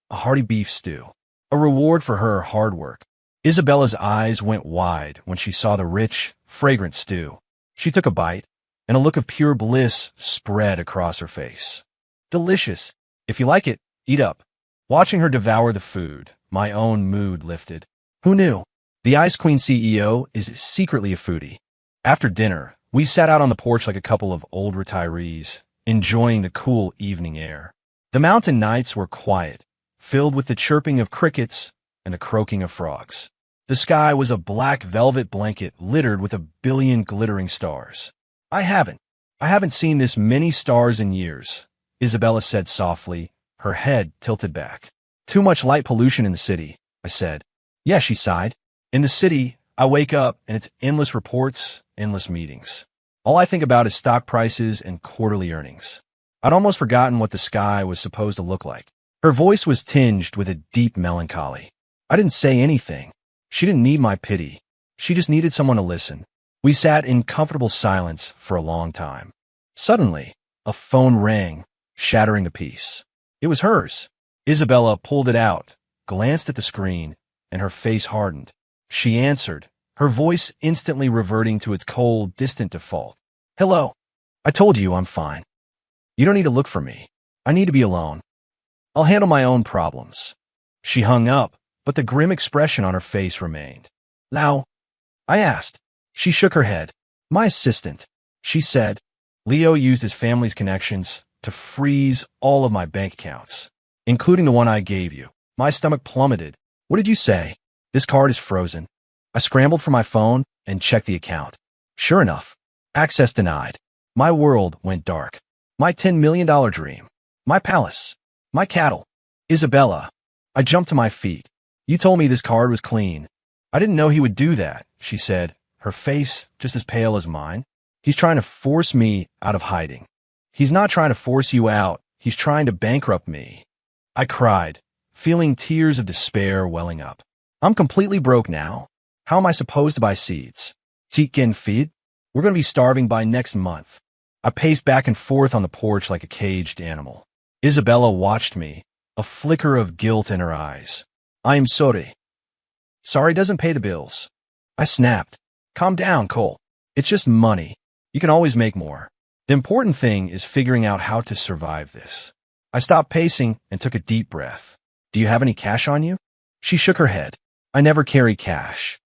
a hearty beef stew, a reward for her hard work. Isabella's eyes went wide when she saw the rich, fragrant stew. She took a bite, and a look of pure bliss spread across her face. Delicious. If you like it, eat up. Watching her devour the food, my own mood lifted. Who knew? The Ice Queen CEO is secretly a foodie. After dinner, we sat out on the porch like a couple of old retirees, enjoying the cool evening air. The mountain nights were quiet, filled with the chirping of crickets and the croaking of frogs. The sky was a black velvet blanket littered with 1 billion glittering stars. I haven't seen this many stars in years, Isabella said softly, her head tilted back. Too much light pollution in the city, I said. Yeah, she sighed. In the city, I wake up and it's endless reports, endless meetings. All I think about is stock prices and quarterly earnings. I'd almost forgotten what the sky was supposed to look like. Her voice was tinged with a deep melancholy. I didn't say anything. She didn't need my pity. She just needed someone to listen. We sat in comfortable silence for a long time. Suddenly, a phone rang, shattering the peace. It was hers. Isabella pulled it out, glanced at the screen, and her face hardened. She answered, her voice instantly reverting to its cold, distant default. Hello. I told you I'm fine. You don't need to look for me. I need to be alone. I'll handle my own problems. She hung up, but the grim expression on her face remained. Lau? I asked. She shook her head. My assistant, she said. Leo used his family's connections to freeze all of my bank accounts, including the one I gave you. My stomach plummeted. What did you say? This card is frozen. I scrambled for my phone and checked the account. Sure enough, access denied. My world went dark. My $10 million dream. My palace. My cattle. Isabella. I jumped to my feet. You told me this card was clean. I didn't know he would do that, she said, her face just as pale as mine. He's trying to force me out of hiding. He's not trying to force you out. He's trying to bankrupt me. I cried, feeling tears of despair welling up. I'm completely broke now. How am I supposed to buy seeds? Chicken feed? We're going to be starving by next month. I paced back and forth on the porch like a caged animal. Isabella watched me, a flicker of guilt in her eyes. I am sorry. Sorry doesn't pay the bills. I snapped. Calm down, Cole. It's just money. You can always make more. The important thing is figuring out how to survive this. I stopped pacing and took a deep breath. Do you have any cash on you? She shook her head. I never carry cash.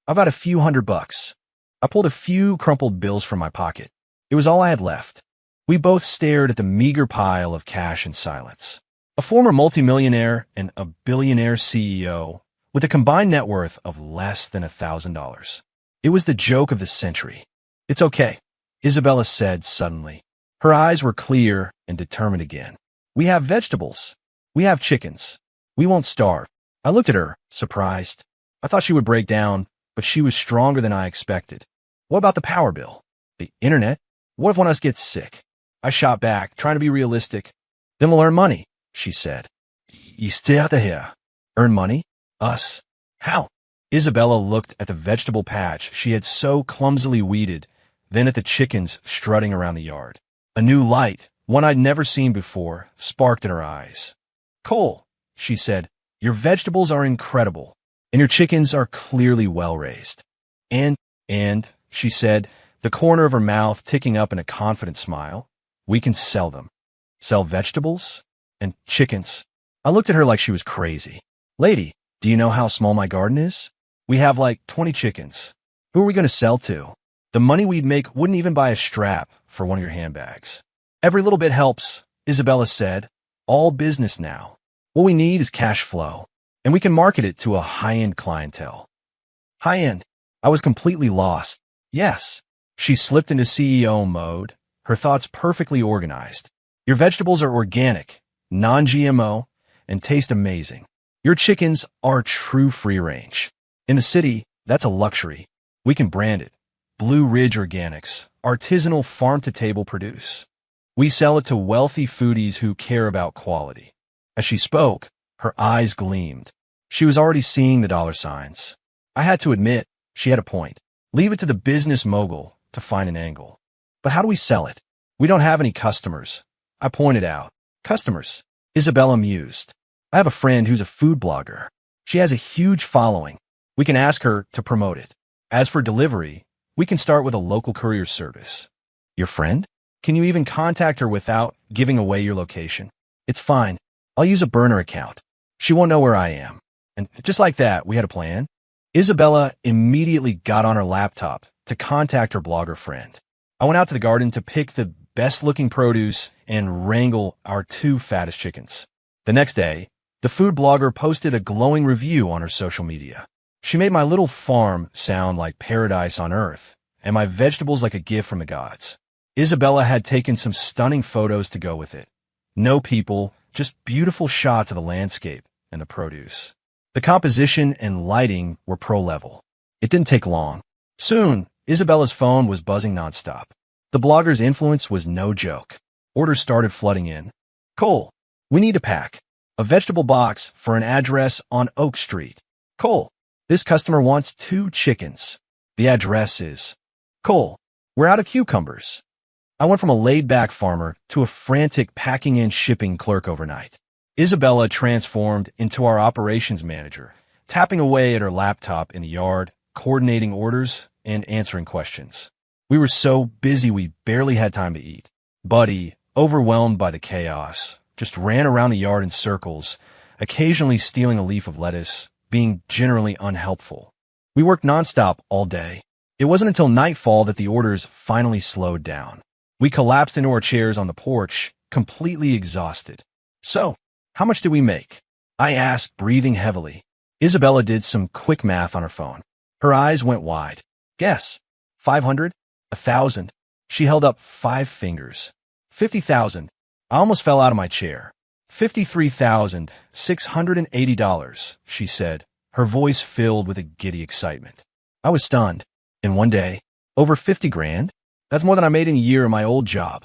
I've got a few $100. I pulled a few crumpled bills from my pocket. It was all I had left. We both stared at the meager pile of cash in silence. A former multimillionaire and a billionaire CEO with a combined net worth of less than $1,000. It was the joke of the century. It's okay, Isabella said suddenly. Her eyes were clear and determined again. We have vegetables. We have chickens. We won't starve. I looked at her, surprised. I thought she would break down, but she was stronger than I expected. What about the power bill? The internet? What if one of us gets sick? I shot back, trying to be realistic. Then we'll earn money, she said. You stay out of here. Earn money? Us? How? Isabella looked at the vegetable patch she had so clumsily weeded, then at the chickens strutting around the yard. A new light, one I'd never seen before, sparked in her eyes. Cole, she said, your vegetables are incredible, and your chickens are clearly well-raised. And, she said, the corner of her mouth ticking up in a confident smile, we can sell them. Sell vegetables? And chickens? I looked at her like she was crazy. Lady, do you know how small my garden is? We have like 20 chickens. Who are we going to sell to? The money we'd make wouldn't even buy a strap for one of your handbags. Every little bit helps, Isabella said. All business now. What we need is cash flow, and we can market it to a high-end clientele. High-end? I was completely lost. Yes. She slipped into CEO mode, her thoughts perfectly organized. Your vegetables are organic, non-GMO, and taste amazing. Your chickens are true free-range. In the city, that's a luxury. We can brand it. Blue Ridge Organics, artisanal farm-to-table produce. We sell it to wealthy foodies who care about quality. As she spoke, her eyes gleamed. She was already seeing the dollar signs. I had to admit, she had a point. Leave it to the business mogul to find an angle. But how do we sell it? We don't have any customers. I pointed out. Customers? Isabella mused. I have a friend who's a food blogger. She has a huge following. We can ask her to promote it. As for delivery, we can start with a local courier service. Your friend? Can you even contact her without giving away your location? It's fine. I'll use a burner account. She won't know where I am. And just like that, we had a plan. Isabella immediately got on her laptop to contact her blogger friend. I went out to the garden to pick the best-looking produce and wrangle our 2 fattest chickens. The next day, the food blogger posted a glowing review on her social media. She made my little farm sound like paradise on earth, and my vegetables like a gift from the gods. Isabella had taken some stunning photos to go with it. No people, just beautiful shots of the landscape and the produce. The composition and lighting were pro-level. It didn't take long. Soon, Isabella's phone was buzzing nonstop. The blogger's influence was no joke. Orders started flooding in. Cole, we need a pack. A vegetable box for an address on Oak Street. Cole, this customer wants 2 chickens. The address is. Cole, we're out of cucumbers. I went from a laid-back farmer to a frantic packing and shipping clerk overnight. Isabella transformed into our operations manager, tapping away at her laptop in the yard, coordinating orders, and answering questions. We were so busy we barely had time to eat. Buddy, overwhelmed by the chaos, just ran around the yard in circles, occasionally stealing a leaf of lettuce, being generally unhelpful. We worked nonstop all day. It wasn't until nightfall that the orders finally slowed down. We collapsed into our chairs on the porch, completely exhausted. So, how much did we make? I asked, breathing heavily. Isabella did some quick math on her phone. Her eyes went wide. Guess. 500? 1,000? She held up 5 fingers. 50,000. I almost fell out of my chair. $53,680, she said, her voice filled with a giddy excitement. I was stunned. In one day, over 50 grand? That's more than I made in a year in my old job.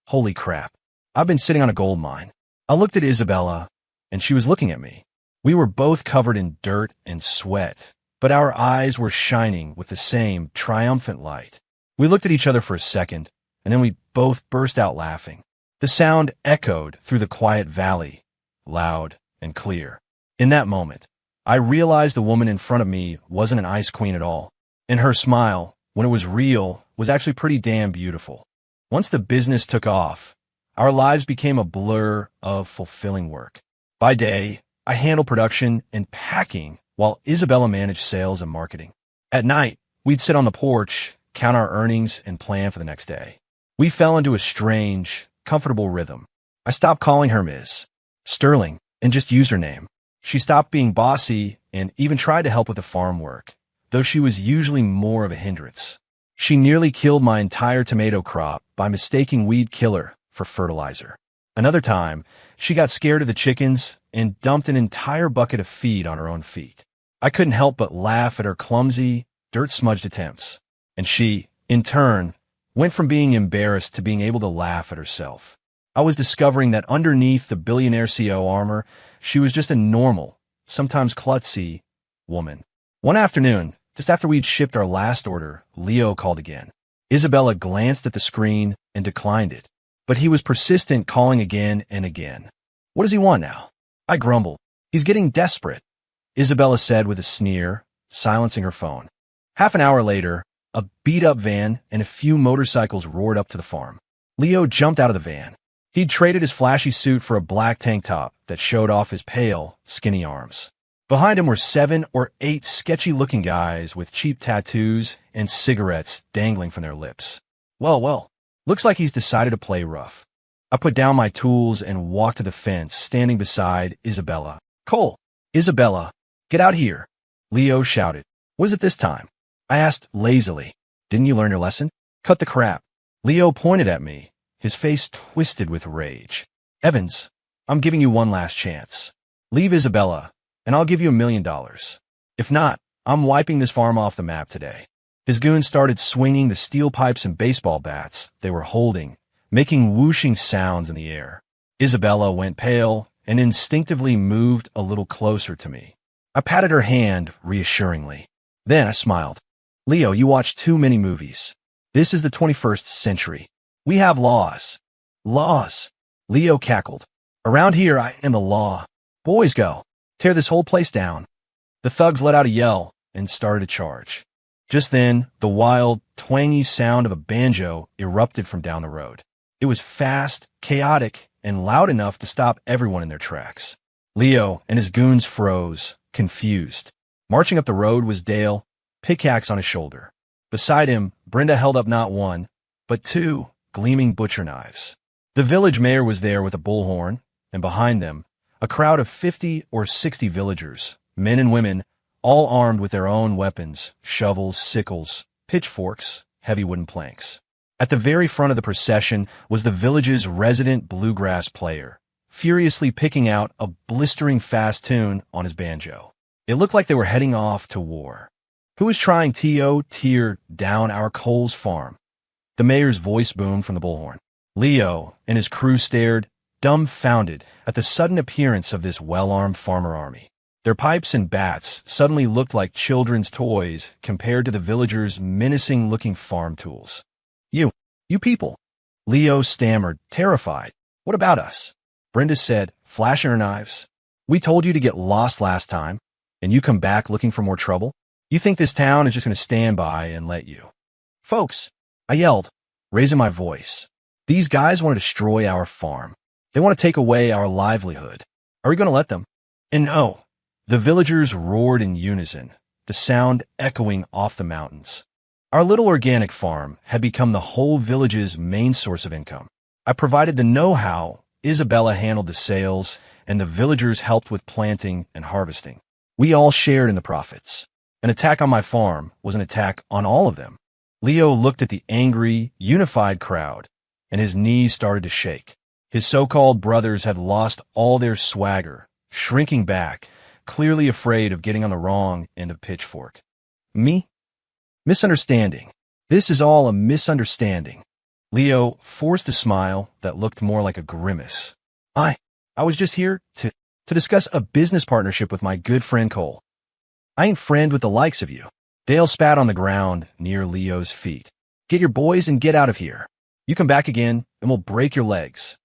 Holy crap. I've been sitting on a gold mine. I looked at Isabella, and she was looking at me. We were both covered in dirt and sweat, but our eyes were shining with the same triumphant light. We looked at each other for a second, and then we both burst out laughing. The sound echoed through the quiet valley, loud and clear. In that moment, I realized the woman in front of me wasn't an ice queen at all, and her smile, when it was real, was actually pretty damn beautiful. Once the business took off, our lives became a blur of fulfilling work. By day, I handled production and packing while Isabella managed sales and marketing. At night, we'd sit on the porch, count our earnings, and plan for the next day. We fell into a strange, comfortable rhythm. I stopped calling her Ms. Sterling and just used her name. She stopped being bossy and even tried to help with the farm work, though she was usually more of a hindrance. She nearly killed my entire tomato crop by mistaking weed killer for fertilizer. Another time, she got scared of the chickens and dumped an entire bucket of feed on her own feet. I couldn't help but laugh at her clumsy, dirt-smudged attempts, and she, in turn, went from being embarrassed to being able to laugh at herself. I was discovering that underneath the billionaire CEO armor, she was just a normal, sometimes klutzy, woman. One afternoon, just after we'd shipped our last order, Leo called again. Isabella glanced at the screen and declined it, but he was persistent, calling again and again. What does he want now? I grumbled. He's getting desperate, Isabella said with a sneer, silencing her phone. Half an hour later, a beat-up van and a few motorcycles roared up to the farm. Leo jumped out of the van. He'd traded his flashy suit for a black tank top that showed off his pale, skinny arms. Behind him were 7 or 8 sketchy-looking guys with cheap tattoos and cigarettes dangling from their lips. Well, looks like he's decided to play rough. I put down my tools and walked to the fence, standing beside Isabella. Cole, Isabella, get out here, Leo shouted. What is it this time? I asked lazily. Didn't you learn your lesson? Cut the crap. Leo pointed at me, his face twisted with rage. Evans, I'm giving you one last chance. Leave Isabella, and I'll give you $1 million. If not, I'm wiping this farm off the map today. His goons started swinging the steel pipes and baseball bats they were holding, making whooshing sounds in the air. Isabella went pale and instinctively moved a little closer to me. I patted her hand reassuringly. Then I smiled. Leo, you watch too many movies. This is the 21st century. We have laws. Laws. Leo cackled. Around here, I am the law. Boys go. Tear this whole place down. The thugs let out a yell and started a charge. Just then, the wild, twangy sound of a banjo erupted from down the road. It was fast, chaotic, and loud enough to stop everyone in their tracks. Leo and his goons froze, confused. Marching up the road was Dale, pickaxe on his shoulder. Beside him, Brenda held up not one, but two gleaming butcher knives. The village mayor was there with a bullhorn, and behind them, a crowd of 50 or 60 villagers, men and women, all armed with their own weapons, shovels, sickles, pitchforks, heavy wooden planks. At the very front of the procession was the village's resident bluegrass player, furiously picking out a blistering fast tune on his banjo. It looked like they were heading off to war. Who is trying to tear down our Coles farm? The mayor's voice boomed from the bullhorn. Leo and his crew stared, dumbfounded, at the sudden appearance of this well-armed farmer army. Their pipes and bats suddenly looked like children's toys compared to the villagers' menacing-looking farm tools. You people. Leo stammered, terrified. What about us? Brenda said, flashing her knives. We told you to get lost last time, and you come back looking for more trouble? You think this town is just going to stand by and let you? Folks, I yelled, raising my voice. These guys want to destroy our farm. They want to take away our livelihood. Are we going to let them? And no. The villagers roared in unison, the sound echoing off the mountains. Our little organic farm had become the whole village's main source of income. I provided the know-how, Isabella handled the sales, and the villagers helped with planting and harvesting. We all shared in the profits. An attack on my farm was an attack on all of them. Leo looked at the angry, unified crowd, and his knees started to shake. His so-called brothers had lost all their swagger, shrinking back, clearly afraid of getting on the wrong end of pitchfork. Me? Misunderstanding. This is all a misunderstanding. Leo forced a smile that looked more like a grimace. I was just here to discuss a business partnership with my good friend Cole. I ain't friend with the likes of you. Dale spat on the ground near Leo's feet. Get your boys and get out of here. You come back again and we'll break your legs.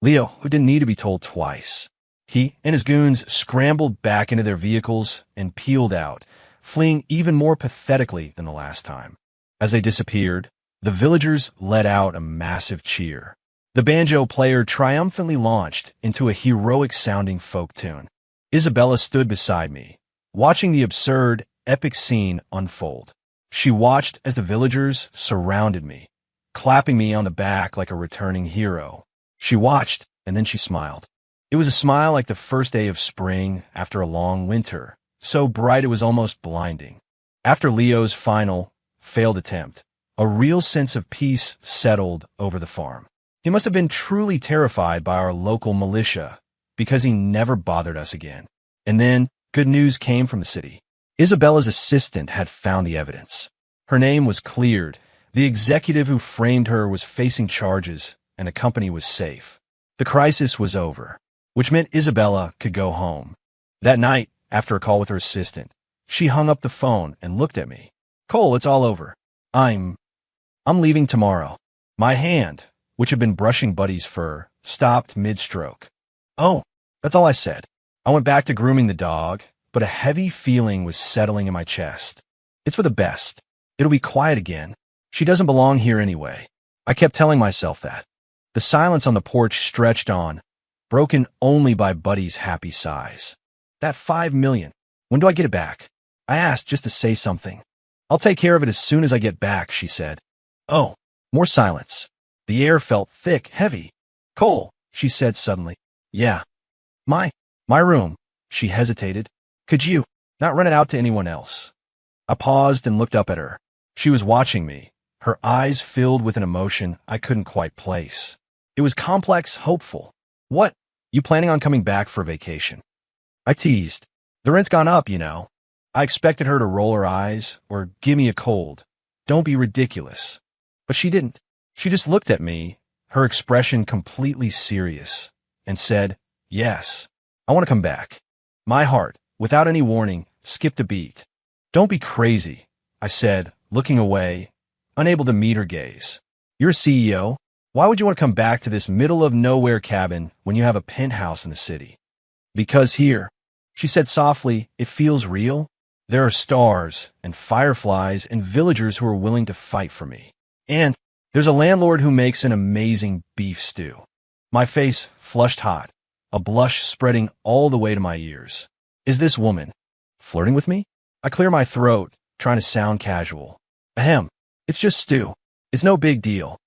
Leo, who didn't need to be told twice. He and his goons scrambled back into their vehicles and peeled out, fleeing even more pathetically than the last time. As they disappeared, the villagers let out a massive cheer. The banjo player triumphantly launched into a heroic-sounding folk tune. Isabella stood beside me, watching the absurd, epic scene unfold. She watched as the villagers surrounded me, clapping me on the back like a returning hero. She watched, and then she smiled. It was a smile like the first day of spring after a long winter, so bright it was almost blinding. After Leo's final, failed attempt, a real sense of peace settled over the farm. He must have been truly terrified by our local militia, because he never bothered us again. And then, good news came from the city. Isabella's assistant had found the evidence. Her name was cleared, the executive who framed her was facing charges, and the company was safe. The crisis was over, which meant Isabella could go home. That night, after a call with her assistant, she hung up the phone and looked at me. Cole, it's all over. I'm leaving tomorrow. My hand, which had been brushing Buddy's fur, stopped mid-stroke. Oh, that's all I said. I went back to grooming the dog, but a heavy feeling was settling in my chest. It's for the best. It'll be quiet again. She doesn't belong here anyway. I kept telling myself that. The silence on the porch stretched on, broken only by Buddy's happy sighs. That $5 million. When do I get it back? I asked just to say something. I'll take care of it as soon as I get back, she said. Oh, more silence. The air felt thick, heavy. Cole, she said suddenly. Yeah. My room. She hesitated. Could you not rent it out to anyone else? I paused and looked up at her. She was watching me, her eyes filled with an emotion I couldn't quite place. It was complex, hopeful. What? You planning on coming back for vacation? I teased. The rent's gone up, you know. I expected her to roll her eyes or give me a cold. Don't be ridiculous. But she didn't. She just looked at me, her expression completely serious, and said, "Yes, I want to come back." My heart, without any warning, skipped a beat. "Don't be crazy," I said, looking away, unable to meet her gaze. "You're a CEO. Why would you want to come back to this middle-of-nowhere cabin when you have a penthouse in the city?" "Because here," she said softly, "it feels real. There are stars and fireflies and villagers who are willing to fight for me. And there's a landlord who makes an amazing beef stew." My face flushed hot, a blush spreading all the way to my ears. Is this woman flirting with me? I clear my throat, trying to sound casual. "Ahem. It's just stew. It's no big deal."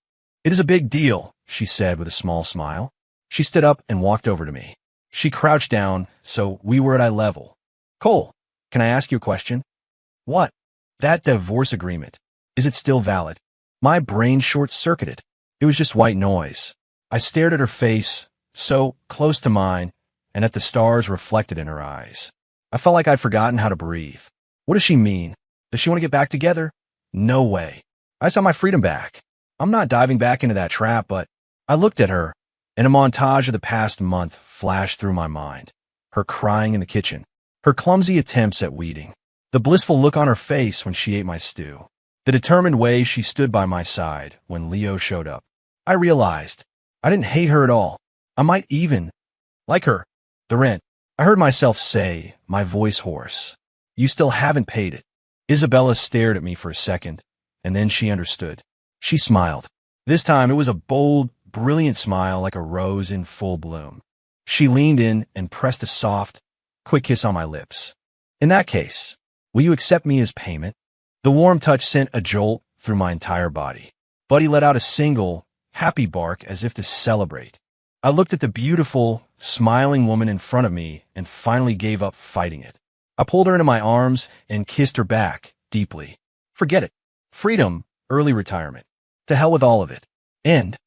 "It is a big deal," she said with a small smile. She stood up and walked over to me. She crouched down, so we were at eye level. "Cole, can I ask you a question?" "What?" "That divorce agreement. Is it still valid?" My brain short-circuited. It was just white noise. I stared at her face, so close to mine, and at the stars reflected in her eyes. I felt like I'd forgotten how to breathe. What does she mean? Does she want to get back together? No way. I just want my freedom back. I'm not diving back into that trap, but I looked at her, and a montage of the past month flashed through my mind. Her crying in the kitchen, her clumsy attempts at weeding, the blissful look on her face when she ate my stew, the determined way she stood by my side when Leo showed up. I realized I didn't hate her at all. I might even like her. The rent, I heard myself say, my voice hoarse. "You still haven't paid it." Isabella stared at me for a second, and then she understood. She smiled. This time it was a bold, brilliant smile like a rose in full bloom. She leaned in and pressed a soft, quick kiss on my lips. "In that case, will you accept me as payment?" The warm touch sent a jolt through my entire body. Buddy let out a single, happy bark as if to celebrate. I looked at the beautiful, smiling woman in front of me and finally gave up fighting it. I pulled her into my arms and kissed her back, deeply. Forget it. Freedom, early retirement. To hell with all of it. And